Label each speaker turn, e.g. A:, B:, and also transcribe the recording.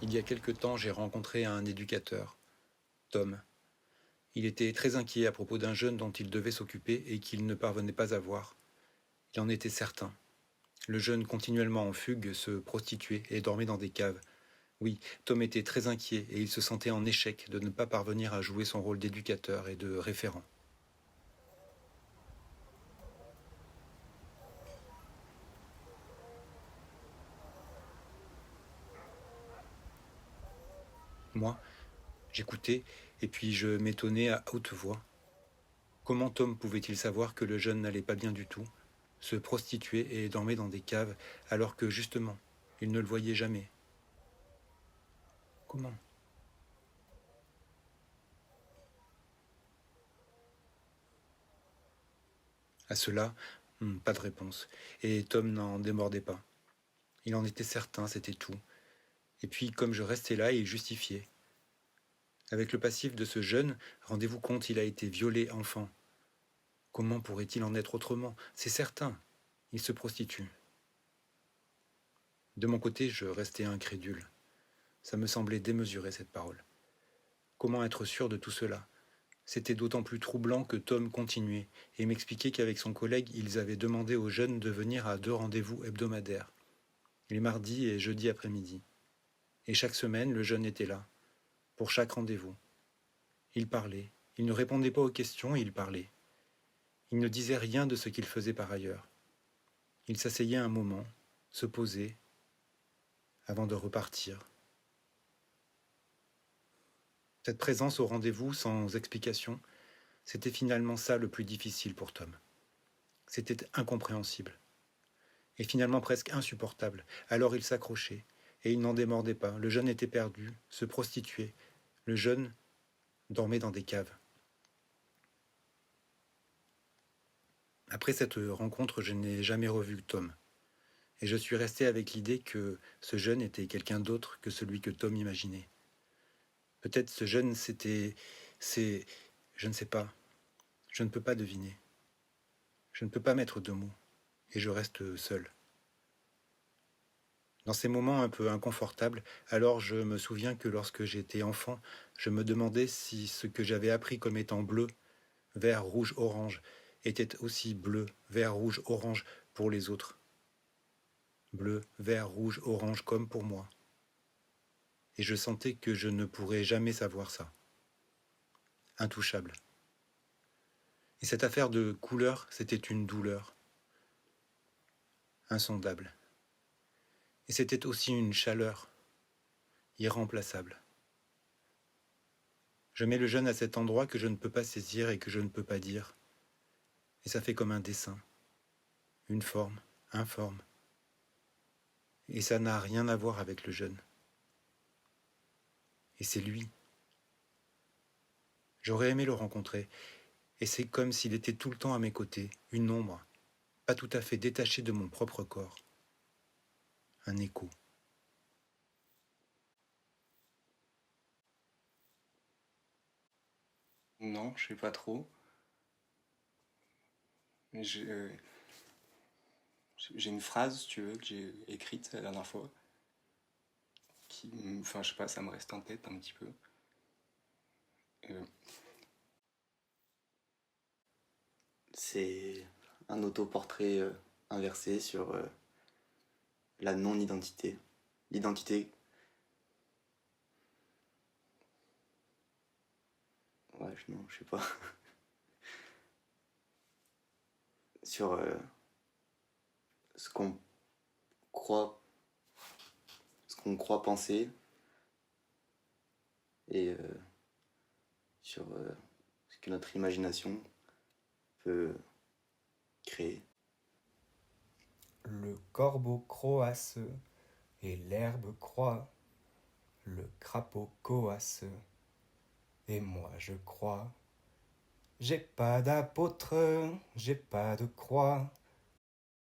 A: Il y a quelque temps, j'ai rencontré un éducateur, Tom. Il était très inquiet à propos d'un jeune dont il devait s'occuper et qu'il ne parvenait pas à voir. Il en était certain. Le jeune, continuellement en fugue, se prostituait et dormait dans des caves. Oui, Tom était très inquiet et il se sentait en échec de ne pas parvenir à jouer son rôle d'éducateur et de référent. Moi, j'écoutais et puis je m'étonnais à haute voix. Comment Tom pouvait-il savoir que le jeune n'allait pas bien du tout, se prostituait et dormait dans des caves, alors que justement, il ne le voyait jamais? Comment? À cela, pas de réponse. Et Tom n'en démordait pas. Il en était certain, c'était tout. Et puis, comme je restais là, il justifiait. Avec le passif de ce jeune, rendez-vous compte, il a été violé enfant. Comment pourrait-il en être autrement? C'est certain, il se prostitue. De mon côté, je restais incrédule. Ça me semblait démesuré, cette parole. Comment être sûr de tout cela? C'était d'autant plus troublant que Tom continuait et m'expliquait qu'avec son collègue, ils avaient demandé aux jeunes de venir à 2 rendez-vous hebdomadaires, les mardis et jeudis après-midi. Et chaque semaine, le jeune était là, pour chaque rendez-vous. Il parlait, il ne répondait pas aux questions, il parlait. Il ne disait rien de ce qu'il faisait par ailleurs. Il s'asseyait un moment, se posait, avant de repartir. Cette présence au rendez-vous sans explication, c'était finalement ça le plus difficile pour Tom. C'était incompréhensible. Et finalement presque insupportable. Alors il s'accrochait, et il n'en démordait pas. Le jeune était perdu, se prostituait. Le jeune dormait dans des caves. Après cette rencontre, je n'ai jamais revu Tom. Et je suis resté avec l'idée que ce jeune était quelqu'un d'autre que celui que Tom imaginait. Peut-être ce jeune, c'est... Je ne sais pas. Je ne peux pas deviner. Je ne peux pas mettre de mots. Et je reste seul. Dans ces moments un peu inconfortables, alors je me souviens que lorsque j'étais enfant, je me demandais si ce que j'avais appris comme étant bleu, vert, rouge, orange, était aussi bleu, vert, rouge, orange pour les autres. Bleu, vert, rouge, orange comme pour moi. Et je sentais que je ne pourrais jamais savoir ça. Intouchable. Et cette affaire de couleur, c'était une douleur. Insondable. Et c'était aussi une chaleur. Irremplaçable. Je mets le jeune à cet endroit que je ne peux pas saisir et que je ne peux pas dire. Et ça fait comme un dessin. Une forme, informe. Et ça n'a rien à voir avec le jeune. Et c'est lui. J'aurais aimé le rencontrer. Et c'est comme s'il était tout le temps à mes côtés, une ombre, pas tout à fait détachée de mon propre corps. Un écho.
B: Non, je sais pas trop. Mais j'ai une phrase, si tu veux, que j'ai écrite la dernière fois, enfin, je sais pas, ça me reste en tête un petit peu. Euh,
C: C'est un autoportrait inversé sur la non-identité. L'identité, ouais, non, je sais pas. Sur ce qu'on croit, ce qu'on croit penser et sur ce que notre imagination peut créer.
D: Le corbeau croasse et l'herbe croît, le crapaud coasse et moi je crois. J'ai pas d'apôtre, j'ai pas de croix,